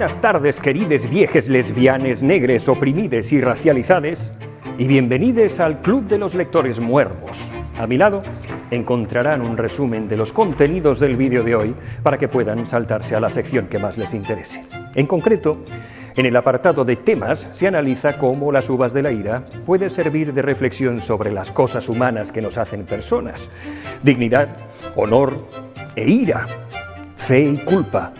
Buenas tardes, querides viejes lesbianes, negres, oprimides y racializades, y bienvenidos al Club de los Lectores Muermos. A mi lado encontrarán un resumen de los contenidos del vídeo de hoy para que puedan saltarse a la sección que más les interese. En concreto, en el apartado de temas se analiza cómo las uvas de la ira puede servir de reflexión sobre las cosas humanas que nos hacen personas: dignidad, honor e ira, fe y culpa,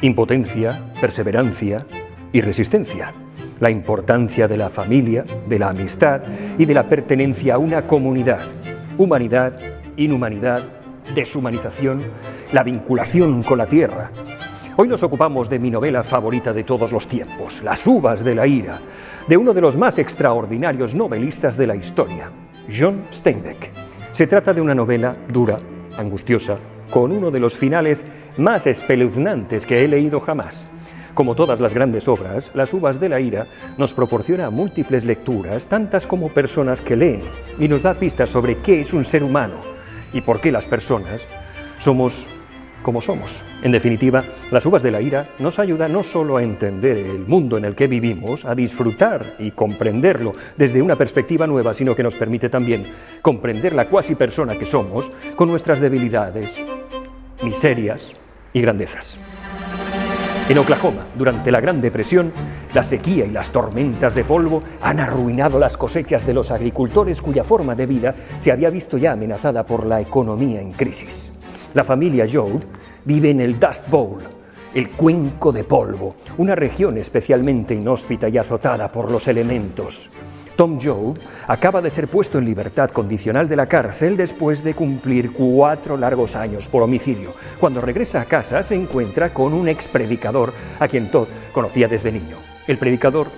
impotencia, perseverancia y resistencia, la importancia de la familia, de la amistad y de la pertenencia a una comunidad, humanidad, inhumanidad, deshumanización, la vinculación con la tierra. Hoy nos ocupamos de mi novela favorita de todos los tiempos, Las uvas de la ira, de uno de los más extraordinarios novelistas de la historia, John Steinbeck. Se trata de una novela dura, angustiosa, con uno de los finales más espeluznantes que he leído jamás. Como todas las grandes obras, Las uvas de la ira nos proporciona múltiples lecturas, tantas como personas que leen, y nos da pistas sobre qué es un ser humano y por qué las personas somos como somos. En definitiva, Las uvas de la ira nos ayuda no solo a entender el mundo en el que vivimos, a disfrutar y comprenderlo desde una perspectiva nueva, sino que nos permite también comprender la cuasi persona que somos, con nuestras debilidades, miserias y grandezas. En Oklahoma, durante la Gran Depresión, la sequía y las tormentas de polvo han arruinado las cosechas de los agricultores, cuya forma de vida se había visto ya amenazada por la economía en crisis. La familia Joad vive en el Dust Bowl, el cuenco de polvo, una región especialmente inhóspita y azotada por los elementos. Tom Joad acaba de ser puesto en libertad condicional de la cárcel después de cumplir 4 largos años por homicidio. Cuando regresa a casa se encuentra con un expredicador a quien Todd conocía desde niño. El predicador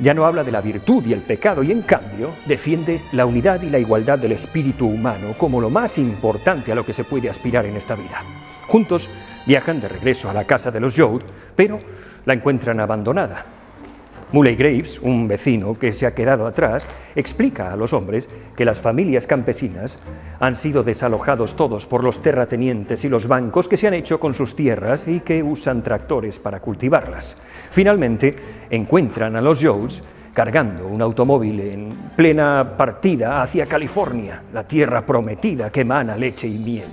ya no habla de la virtud y el pecado y, en cambio, defiende la unidad y la igualdad del espíritu humano como lo más importante a lo que se puede aspirar en esta vida. Juntos viajan de regreso a la casa de los Joad, pero la encuentran abandonada. Muley Graves, un vecino que se ha quedado atrás, explica a los hombres que las familias campesinas han sido desalojados todos por los terratenientes y los bancos que se han hecho con sus tierras y que usan tractores para cultivarlas. Finalmente, encuentran a los Joads cargando un automóvil en plena partida hacia California, la tierra prometida que emana leche y miel.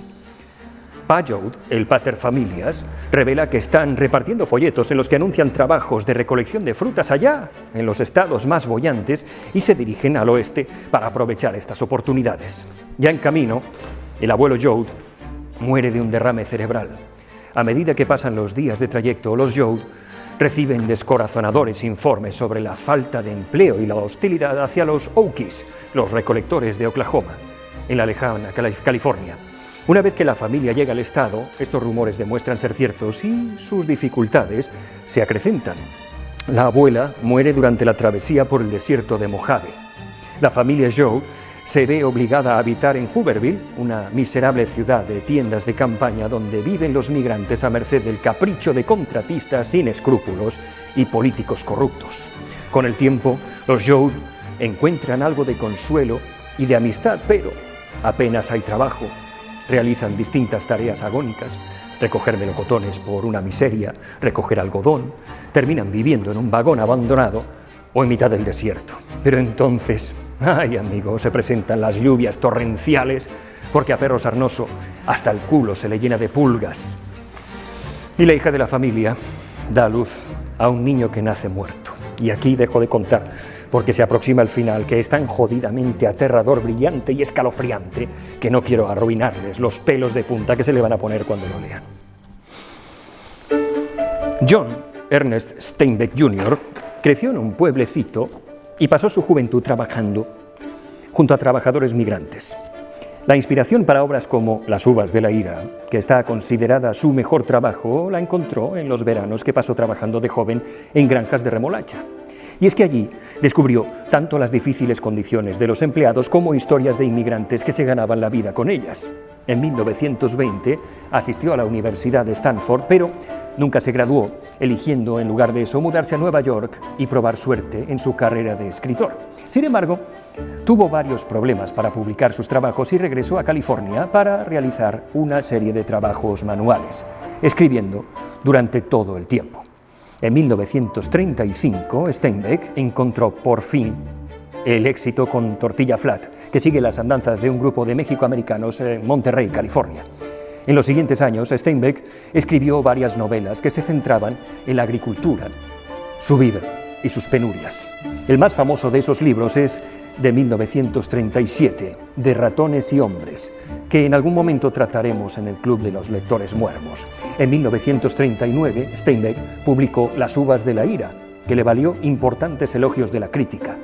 Pa Joad, el paterfamilias, revela que están repartiendo folletos en los que anuncian trabajos de recolección de frutas allá, en los estados más boyantes, y se dirigen al oeste para aprovechar estas oportunidades. Ya en camino, el abuelo Joad muere de un derrame cerebral. A medida que pasan los días de trayecto, los Joad reciben descorazonadores informes sobre la falta de empleo y la hostilidad hacia los Okies, los recolectores de Oklahoma, en la lejana California. Una vez que la familia llega al estado, estos rumores demuestran ser ciertos y sus dificultades se acrecentan. La abuela muere durante la travesía por el desierto de Mojave. La familia Joad se ve obligada a habitar en Hooverville, una miserable ciudad de tiendas de campaña donde viven los migrantes a merced del capricho de contratistas sin escrúpulos y políticos corruptos. Con el tiempo, los Joad encuentran algo de consuelo y de amistad, pero apenas hay trabajo. Realizan distintas tareas agónicas: recoger melocotones por una miseria, recoger algodón, terminan viviendo en un vagón abandonado o en mitad del desierto. Pero entonces, ay amigo, se presentan las lluvias torrenciales, porque a Perro Sarnoso hasta el culo se le llena de pulgas. Y la hija de la familia da a luz a un niño que nace muerto. Y aquí dejo de contar, porque se aproxima el final, que es tan jodidamente aterrador, brillante y escalofriante que no quiero arruinarles los pelos de punta que se le van a poner cuando lo lean. John Ernest Steinbeck Jr. creció en un pueblecito y pasó su juventud trabajando junto a trabajadores migrantes. La inspiración para obras como Las uvas de la ira, que está considerada su mejor trabajo, la encontró en los veranos que pasó trabajando de joven en granjas de remolacha. Y es que allí descubrió tanto las difíciles condiciones de los empleados como historias de inmigrantes que se ganaban la vida con ellas. En 1920 asistió a la Universidad de Stanford, pero nunca se graduó, eligiendo en lugar de eso mudarse a Nueva York y probar suerte en su carrera de escritor. Sin embargo, tuvo varios problemas para publicar sus trabajos y regresó a California para realizar una serie de trabajos manuales, escribiendo durante todo el tiempo. En 1935, Steinbeck encontró por fin el éxito con Tortilla Flat, que sigue las andanzas de un grupo de mexicoamericanos en Monterrey, California. En los siguientes años, Steinbeck escribió varias novelas que se centraban en la agricultura, su vida y sus penurias. El más famoso de esos libros es de 1937, De ratones y hombres, que en algún momento trataremos en el Club de los Lectores Muermos. En 1939, Steinbeck publicó Las uvas de la ira, que le valió importantes elogios de la crítica.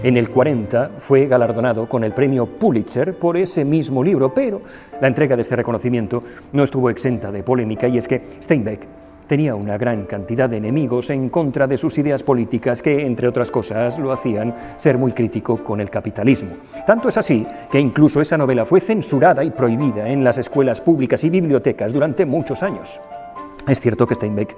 En el 40 fue galardonado con el premio Pulitzer por ese mismo libro, pero la entrega de este reconocimiento no estuvo exenta de polémica, y es que Steinbeck tenía una gran cantidad de enemigos en contra de sus ideas políticas que, entre otras cosas, lo hacían ser muy crítico con el capitalismo. Tanto es así que incluso esa novela fue censurada y prohibida en las escuelas públicas y bibliotecas durante muchos años. Es cierto que Steinbeck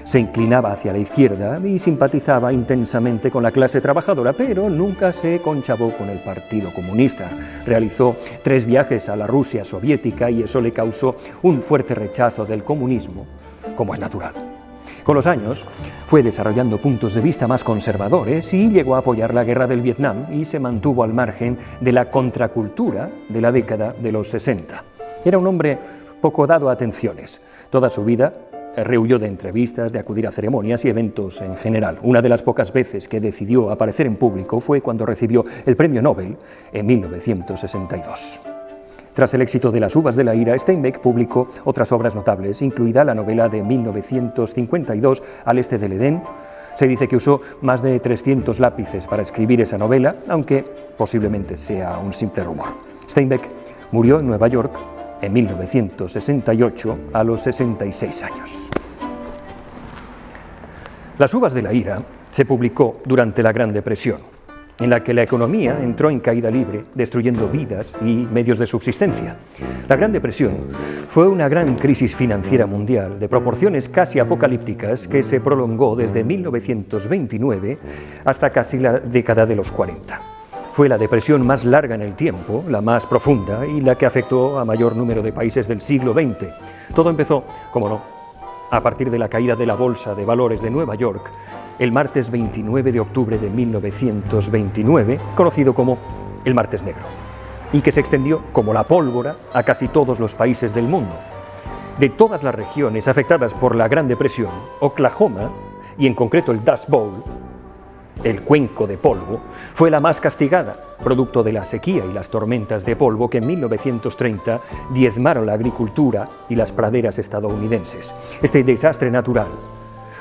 se inclinaba hacia la izquierda y simpatizaba intensamente con la clase trabajadora, pero nunca se conchavó con el Partido Comunista. Realizó 3 viajes a la Rusia soviética y eso le causó un fuerte rechazo del comunismo, como es natural. Con los años fue desarrollando puntos de vista más conservadores y llegó a apoyar la guerra del Vietnam y se mantuvo al margen de la contracultura de la década de los 60. Era un hombre poco dado a atenciones. Toda su vida rehuyó de entrevistas, de acudir a ceremonias y eventos en general. Una de las pocas veces que decidió aparecer en público fue cuando recibió el premio Nobel en 1962. Tras el éxito de Las uvas de la ira, Steinbeck publicó otras obras notables, incluida la novela de 1952, Al este del Edén. Se dice que usó más de 300 lápices para escribir esa novela, aunque posiblemente sea un simple rumor. Steinbeck murió en Nueva York en 1968, a los 66 años. Las uvas de la ira se publicó durante la Gran Depresión, en la que la economía entró en caída libre, destruyendo vidas y medios de subsistencia. La Gran Depresión fue una gran crisis financiera mundial de proporciones casi apocalípticas que se prolongó desde 1929 hasta casi la década de los 40. Fue la depresión más larga en el tiempo, la más profunda y la que afectó a mayor número de países del siglo XX. Todo empezó, como no, a partir de la caída de la Bolsa de Valores de Nueva York, el martes 29 de octubre de 1929, conocido como el Martes Negro, y que se extendió como la pólvora a casi todos los países del mundo. De todas las regiones afectadas por la Gran Depresión, Oklahoma, y en concreto el Dust Bowl, el cuenco de polvo, fue la más castigada, producto de la sequía y las tormentas de polvo que en 1930 diezmaron la agricultura y las praderas estadounidenses. Este desastre natural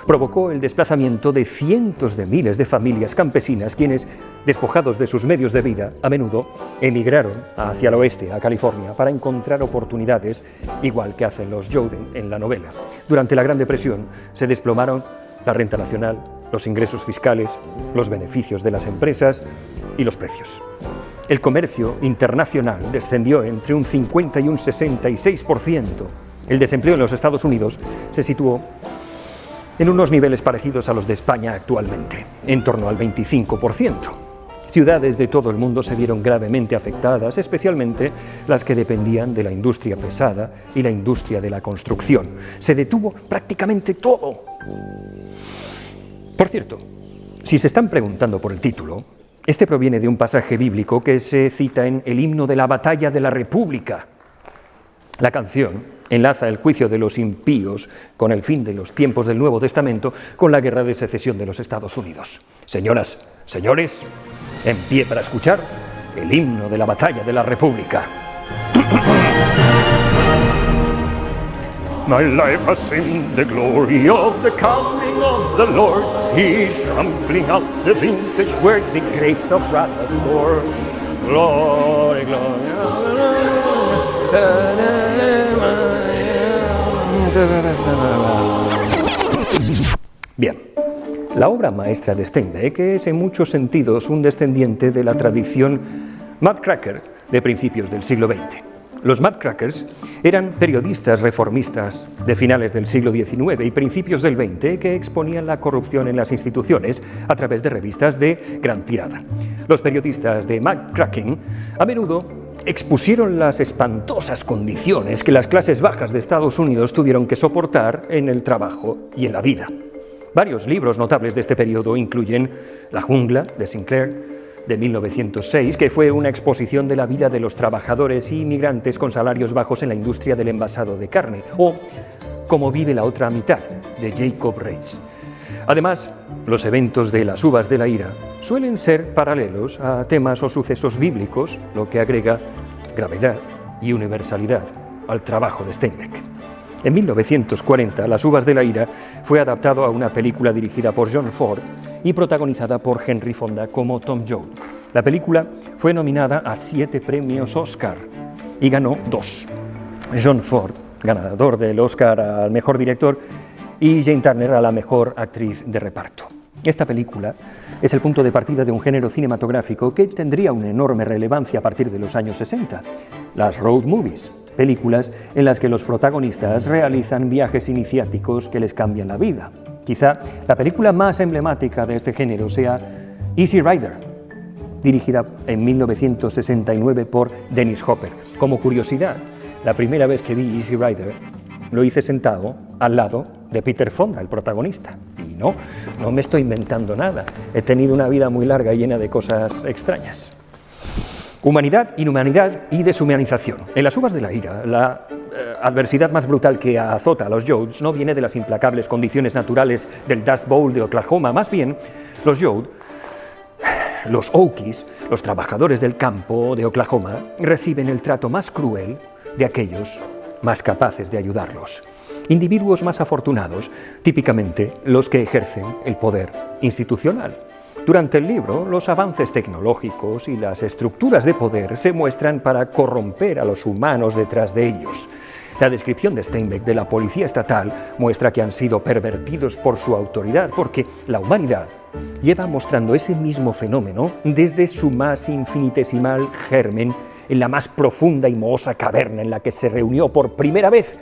provocó el desplazamiento de cientos de miles de familias campesinas, quienes, despojados de sus medios de vida, a menudo emigraron hacia el oeste, a California, para encontrar oportunidades, igual que hacen los Joden en la novela. Durante la Gran Depresión se desplomaron la renta nacional, los ingresos fiscales, los beneficios de las empresas y los precios. El comercio internacional descendió entre un 50 y un 66%. El desempleo en los Estados Unidos se situó en unos niveles parecidos a los de España actualmente, en torno al 25%. Ciudades de todo el mundo se vieron gravemente afectadas, especialmente las que dependían de la industria pesada y la industria de la construcción. Se detuvo prácticamente todo. Por cierto, si se están preguntando por el título, este proviene de un pasaje bíblico que se cita en el himno de la Batalla de la República. La canción enlaza el juicio de los impíos con el fin de los tiempos del Nuevo Testamento con la guerra de secesión de los Estados Unidos. Señoras, señores, en pie para escuchar el himno de la Batalla de la República. My life has seen the glory of the coming of the Lord. He's trampling out the vintage where the grapes of wrath are stored. Glory, glory. Bien, la obra maestra de Steinbeck es en muchos sentidos un descendiente de la tradición Muckraker de principios del siglo XX. Los Muckrackers eran periodistas reformistas de finales del siglo XIX y principios del XX que exponían la corrupción en las instituciones a través de revistas de gran tirada. Los periodistas de muckraking a menudo expusieron las espantosas condiciones que las clases bajas de Estados Unidos tuvieron que soportar en el trabajo y en la vida. Varios libros notables de este periodo incluyen La jungla, de Sinclair, de 1906, que fue una exposición de la vida de los trabajadores y inmigrantes con salarios bajos en la industria del envasado de carne, o Cómo vive la otra mitad, de Jacob Riis. Además, los eventos de las uvas de la ira suelen ser paralelos a temas o sucesos bíblicos, lo que agrega gravedad y universalidad al trabajo de Steinbeck. En 1940, Las uvas de la ira fue adaptado a una película dirigida por John Ford y protagonizada por Henry Fonda como Tom Joad. La película fue nominada a 7 premios Oscar y ganó 2. John Ford, ganador del Oscar al mejor director, y Jane Turner a la mejor actriz de reparto. Esta película es el punto de partida de un género cinematográfico que tendría una enorme relevancia a partir de los años 60, las road movies, películas en las que los protagonistas realizan viajes iniciáticos que les cambian la vida. Quizá la película más emblemática de este género sea Easy Rider, dirigida en 1969 por Dennis Hopper. Como curiosidad, la primera vez que vi Easy Rider lo hice sentado al lado de Peter Fonda, el protagonista. Y no me estoy inventando nada. He tenido una vida muy larga y llena de cosas extrañas. Humanidad, inhumanidad y deshumanización. En Las uvas de la ira, la adversidad más brutal que azota a los Joads no viene de las implacables condiciones naturales del Dust Bowl de Oklahoma. Más bien, los Joad, los Okies, los trabajadores del campo de Oklahoma, reciben el trato más cruel de aquellos más capaces de ayudarlos. Individuos más afortunados, típicamente los que ejercen el poder institucional. Durante el libro, los avances tecnológicos y las estructuras de poder se muestran para corromper a los humanos detrás de ellos. La descripción de Steinbeck de la policía estatal muestra que han sido pervertidos por su autoridad, porque la humanidad lleva mostrando ese mismo fenómeno desde su más infinitesimal germen en la más profunda y mohosa caverna en la que se reunió por primera vez.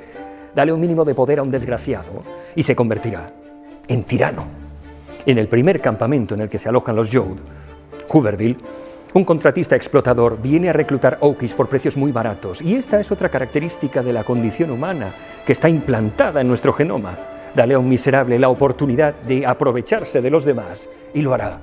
Dale un mínimo de poder a un desgraciado y se convertirá en tirano. En el primer campamento en el que se alojan los Joad, Hooverville, un contratista explotador viene a reclutar Okies por precios muy baratos, y esta es otra característica de la condición humana que está implantada en nuestro genoma. Dale a un miserable la oportunidad de aprovecharse de los demás y lo hará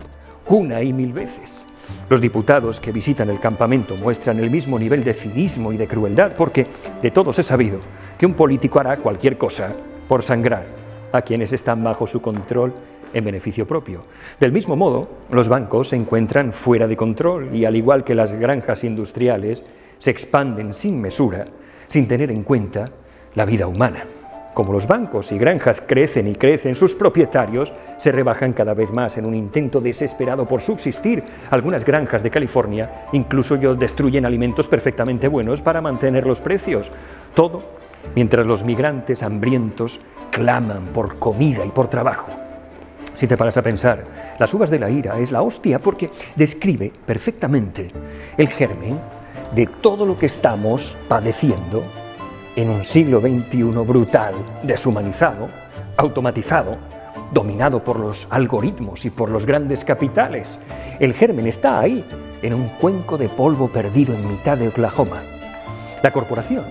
una y mil veces. Los diputados que visitan el campamento muestran el mismo nivel de cinismo y de crueldad, porque de todos es sabido que un político hará cualquier cosa por sangrar a quienes están bajo su control en beneficio propio. Del mismo modo, los bancos se encuentran fuera de control y, al igual que las granjas industriales, se expanden sin mesura, sin tener en cuenta la vida humana. Como los bancos y granjas crecen y crecen, sus propietarios se rebajan cada vez más en un intento desesperado por subsistir. Algunas granjas de California incluso destruyen alimentos perfectamente buenos para mantener los precios. Todo mientras los migrantes hambrientos claman por comida y por trabajo. Si te paras a pensar, Las uvas de la ira es la hostia porque describe perfectamente el germen de todo lo que estamos padeciendo en un siglo XXI brutal, deshumanizado, automatizado, dominado por los algoritmos y por los grandes capitales. El germen está ahí, en un cuenco de polvo perdido en mitad de Oklahoma. La corporación,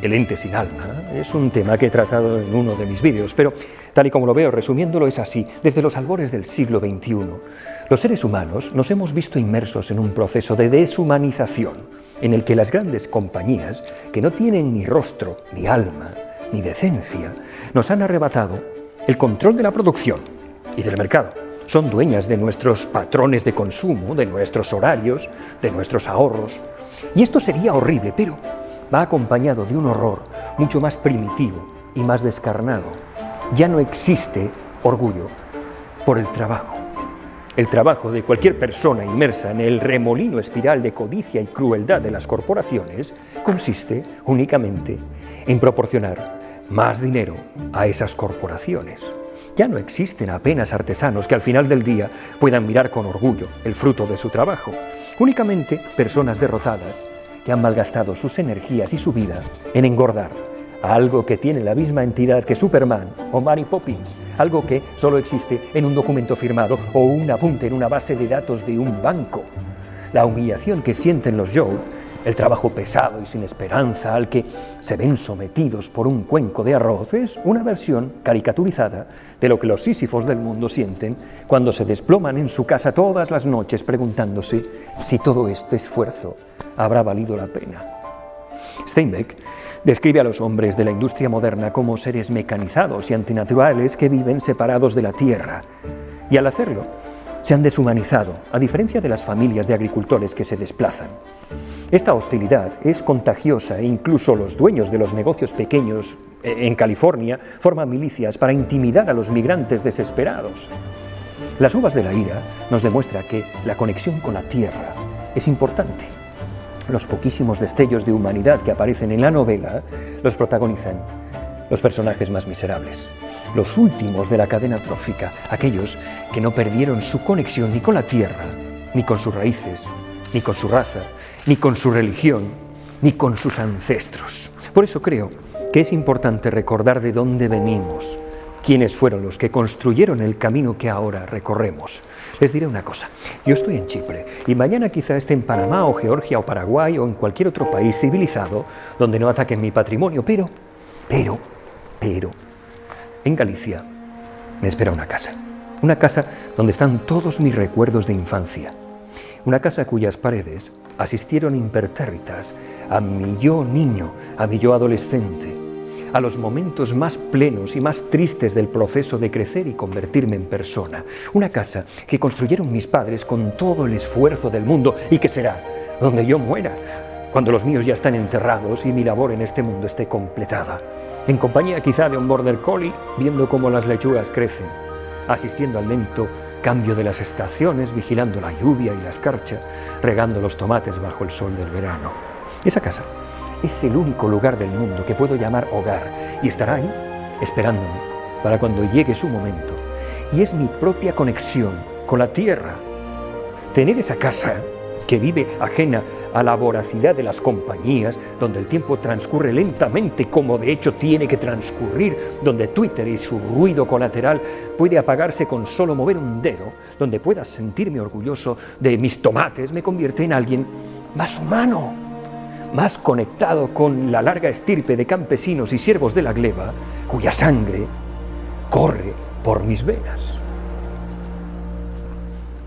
el ente sin alma, es un tema que he tratado en uno de mis vídeos, pero tal y como lo veo resumiéndolo es así. Desde los albores del siglo XXI, los seres humanos nos hemos visto inmersos en un proceso de deshumanización, en el que las grandes compañías, que no tienen ni rostro, ni alma, ni decencia, nos han arrebatado el control de la producción y del mercado. Son dueñas de nuestros patrones de consumo, de nuestros horarios, de nuestros ahorros. Y esto sería horrible, pero va acompañado de un horror mucho más primitivo y más descarnado. Ya no existe orgullo por el trabajo. El trabajo de cualquier persona inmersa en el remolino espiral de codicia y crueldad de las corporaciones consiste únicamente en proporcionar más dinero a esas corporaciones. Ya no existen apenas artesanos que al final del día puedan mirar con orgullo el fruto de su trabajo. Únicamente personas derrotadas que han malgastado sus energías y su vida en engordar a algo que tiene la misma entidad que Superman o Mary Poppins, algo que solo existe en un documento firmado o un apunte en una base de datos de un banco. La humillación que sienten los Joad el trabajo pesado y sin esperanza al que se ven sometidos por un cuenco de arroz, es una versión caricaturizada de lo que los sísifos del mundo sienten cuando se desploman en su casa todas las noches preguntándose si todo este esfuerzo habrá valido la pena. Steinbeck describe a los hombres de la industria moderna como seres mecanizados y antinaturales que viven separados de la tierra, y al hacerlo se han deshumanizado, a diferencia de las familias de agricultores que se desplazan. Esta hostilidad es contagiosa e incluso los dueños de los negocios pequeños en California forman milicias para intimidar a los migrantes desesperados. Las uvas de la ira nos demuestra que la conexión con la tierra es importante. Los poquísimos destellos de humanidad que aparecen en la novela los protagonizan los personajes más miserables, los últimos de la cadena trófica, aquellos que no perdieron su conexión ni con la tierra, ni con sus raíces, ni con su raza, ni con su religión, ni con sus ancestros. Por eso creo que es importante recordar de dónde venimos, quiénes fueron los que construyeron el camino que ahora recorremos. Les diré una cosa, yo estoy en Chipre y mañana quizá esté en Panamá o Georgia o Paraguay o en cualquier otro país civilizado donde no ataquen mi patrimonio, pero, en Galicia me espera una casa donde están todos mis recuerdos de infancia, una casa cuyas paredes asistieron impertérritas a mi yo niño, a mi yo adolescente, a los momentos más plenos y más tristes del proceso de crecer y convertirme en persona. Una casa que construyeron mis padres con todo el esfuerzo del mundo y que será donde yo muera, cuando los míos ya están enterrados y mi labor en este mundo esté completada. En compañía quizá de un border collie, viendo cómo las lechugas crecen, asistiendo al lento cambio de las estaciones, vigilando la lluvia y la escarcha, regando los tomates bajo el sol del verano. Esa casa es el único lugar del mundo que puedo llamar hogar y estará ahí esperándome para cuando llegue su momento. Y es mi propia conexión con la tierra. Tener esa casa que vive ajena a la voracidad de las compañías, donde el tiempo transcurre lentamente como de hecho tiene que transcurrir, donde Twitter y su ruido colateral puede apagarse con solo mover un dedo, donde pueda sentirme orgulloso de mis tomates, me convierte en alguien más humano, más conectado con la larga estirpe de campesinos y siervos de la gleba, cuya sangre corre por mis venas.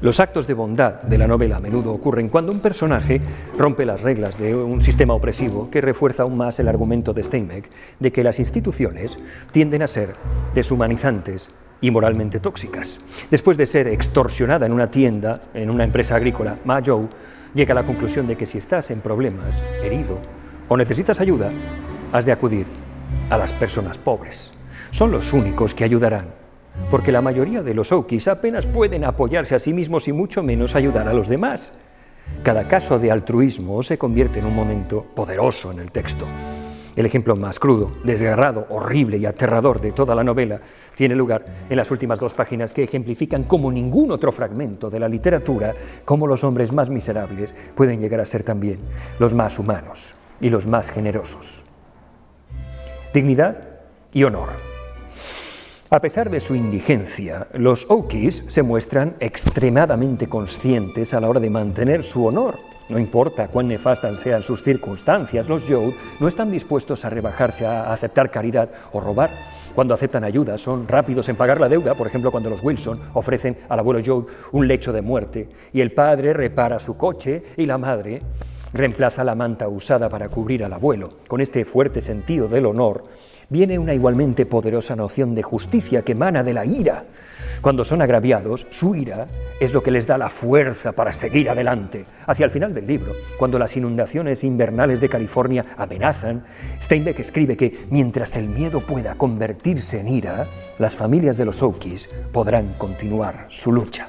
Los actos de bondad de la novela a menudo ocurren cuando un personaje rompe las reglas de un sistema opresivo que refuerza aún más el argumento de Steinbeck de que las instituciones tienden a ser deshumanizantes y moralmente tóxicas. Después de ser extorsionada en una tienda, en una empresa agrícola, Ma Joe llega a la conclusión de que si estás en problemas, herido o necesitas ayuda, has de acudir a las personas pobres. Son los únicos que ayudarán, porque la mayoría de los Okies apenas pueden apoyarse a sí mismos y mucho menos ayudar a los demás. Cada caso de altruismo se convierte en un momento poderoso en el texto. El ejemplo más crudo, desgarrado, horrible y aterrador de toda la novela tiene lugar en las últimas 2 páginas que ejemplifican como ningún otro fragmento de la literatura cómo los hombres más miserables pueden llegar a ser también los más humanos y los más generosos. Dignidad y honor. A pesar de su indigencia, los Okies se muestran extremadamente conscientes a la hora de mantener su honor. No importa cuán nefastas sean sus circunstancias, los Joe no están dispuestos a rebajarse a aceptar caridad o robar. Cuando aceptan ayuda son rápidos en pagar la deuda, por ejemplo cuando los Wilson ofrecen al abuelo Joe un lecho de muerte y el padre repara su coche y la madre reemplaza la manta usada para cubrir al abuelo. Con este fuerte sentido del honor viene una igualmente poderosa noción de justicia que emana de la ira. Cuando son agraviados, su ira es lo que les da la fuerza para seguir adelante. Hacia el final del libro, cuando las inundaciones invernales de California amenazan, Steinbeck escribe que mientras el miedo pueda convertirse en ira, las familias de los Okies podrán continuar su lucha.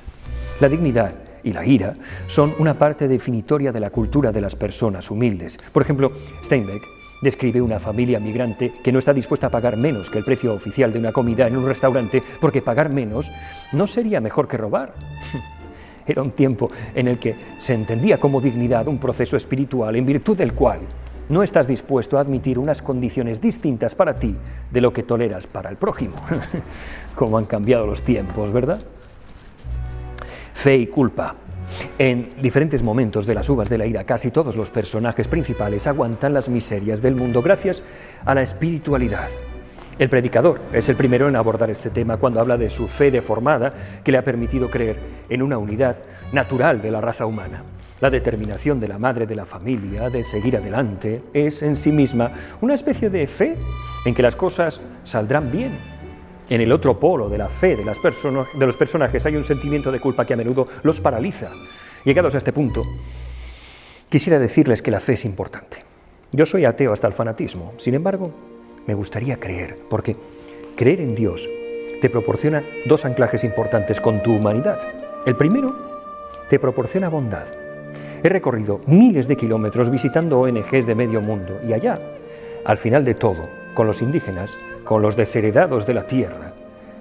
La dignidad y la ira son una parte definitoria de la cultura de las personas humildes. Por ejemplo, Steinbeck describe una familia migrante que no está dispuesta a pagar menos que el precio oficial de una comida en un restaurante porque pagar menos no sería mejor que robar. Era un tiempo en el que se entendía como dignidad un proceso espiritual en virtud del cual no estás dispuesto a admitir unas condiciones distintas para ti de lo que toleras para el prójimo. Cómo han cambiado los tiempos, ¿verdad? Fe y culpa. En diferentes momentos de las uvas de la ira, casi todos los personajes principales aguantan las miserias del mundo gracias a la espiritualidad. El predicador es el primero en abordar este tema cuando habla de su fe deformada que le ha permitido creer en una unidad natural de la raza humana. La determinación de la madre de la familia de seguir adelante es en sí misma una especie de fe en que las cosas saldrán bien. En el otro polo de la fe de los personajes hay un sentimiento de culpa que a menudo los paraliza. Llegados a este punto, quisiera decirles que la fe es importante. Yo soy ateo hasta el fanatismo, sin embargo, me gustaría creer, porque creer en Dios te proporciona dos anclajes importantes con tu humanidad. El primero, te proporciona bondad. He recorrido miles de kilómetros visitando ONGs de medio mundo y allá, al final de todo, con los indígenas, con los desheredados de la tierra,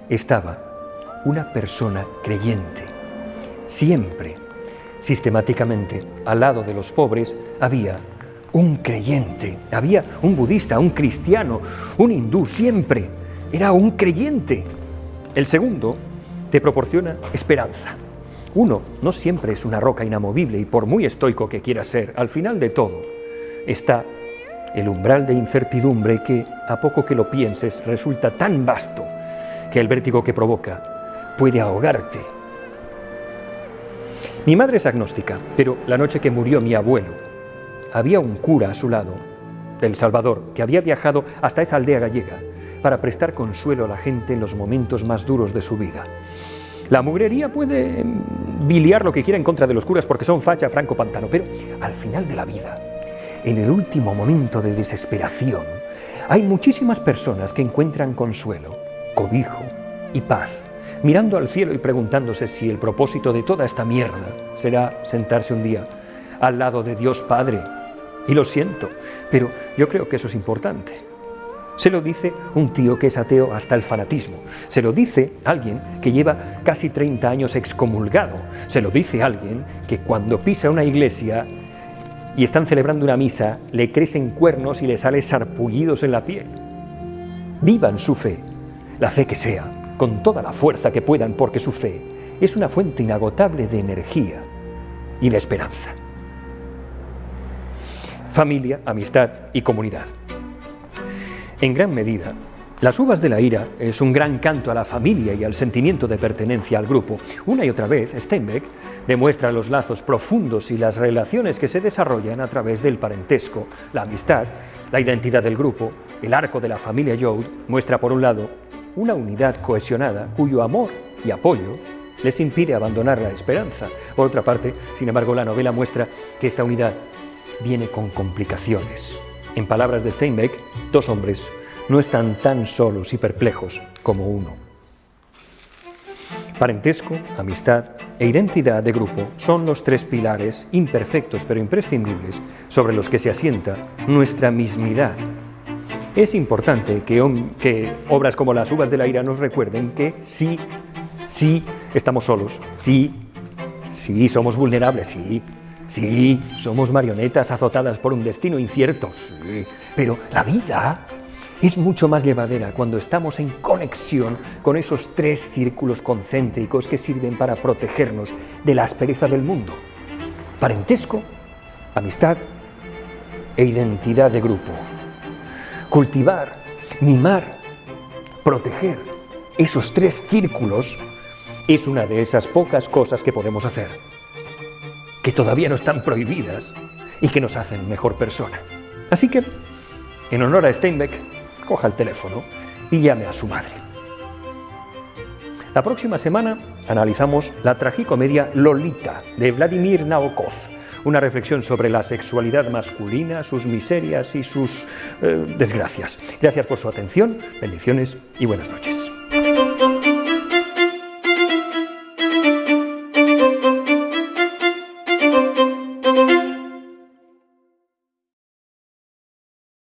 estaba una persona creyente. Siempre, sistemáticamente, al lado de los pobres, había un creyente, había un budista, un cristiano, un hindú, siempre era un creyente. El segundo te proporciona esperanza. Uno no siempre es una roca inamovible y por muy estoico que quiera ser, al final de todo está el umbral de incertidumbre que, a poco que lo pienses, resulta tan vasto que el vértigo que provoca puede ahogarte. Mi madre es agnóstica, pero la noche que murió mi abuelo, había un cura a su lado, del Salvador, que había viajado hasta esa aldea gallega para prestar consuelo a la gente en los momentos más duros de su vida. La mugrería puede biliar lo que quiera en contra de los curas porque son facha, franco, pantano, pero al final de la vida, en el último momento de desesperación, hay muchísimas personas que encuentran consuelo, cobijo y paz, mirando al cielo y preguntándose si el propósito de toda esta mierda será sentarse un día al lado de Dios Padre. Y lo siento, pero yo creo que eso es importante. Se lo dice un tío que es ateo hasta el fanatismo. Se lo dice alguien que lleva casi 30 años excomulgado. Se lo dice alguien que cuando pisa una iglesia y están celebrando una misa, le crecen cuernos y le salen sarpullidos en la piel. Vivan su fe, la fe que sea, con toda la fuerza que puedan, porque su fe es una fuente inagotable de energía y de esperanza. Familia, amistad y comunidad. En gran medida, Las uvas de la ira es un gran canto a la familia y al sentimiento de pertenencia al grupo. Una y otra vez, Steinbeck demuestra los lazos profundos y las relaciones que se desarrollan a través del parentesco, la amistad, la identidad del grupo. El arco de la familia Joad muestra, por un lado, una unidad cohesionada cuyo amor y apoyo les impide abandonar la esperanza. Por otra parte, sin embargo, la novela muestra que esta unidad viene con complicaciones. En palabras de Steinbeck, dos hombres no están tan solos y perplejos como uno. Parentesco, amistad e identidad de grupo son los tres pilares imperfectos pero imprescindibles sobre los que se asienta nuestra mismidad. Es importante que obras como Las uvas de la ira nos recuerden que sí estamos solos, sí somos vulnerables, sí somos marionetas azotadas por un destino incierto, sí, pero la vida es mucho más llevadera cuando estamos en conexión con esos tres círculos concéntricos que sirven para protegernos de la aspereza del mundo. Parentesco, amistad e identidad de grupo. Cultivar, mimar, proteger esos tres círculos es una de esas pocas cosas que podemos hacer, que todavía no están prohibidas y que nos hacen mejor persona. Así que, en honor a Steinbeck, coja el teléfono y llame a su madre. La próxima semana analizamos la tragicomedia Lolita de Vladimir Nabokov, una reflexión sobre la sexualidad masculina, sus miserias y sus desgracias. Gracias por su atención, bendiciones y buenas noches.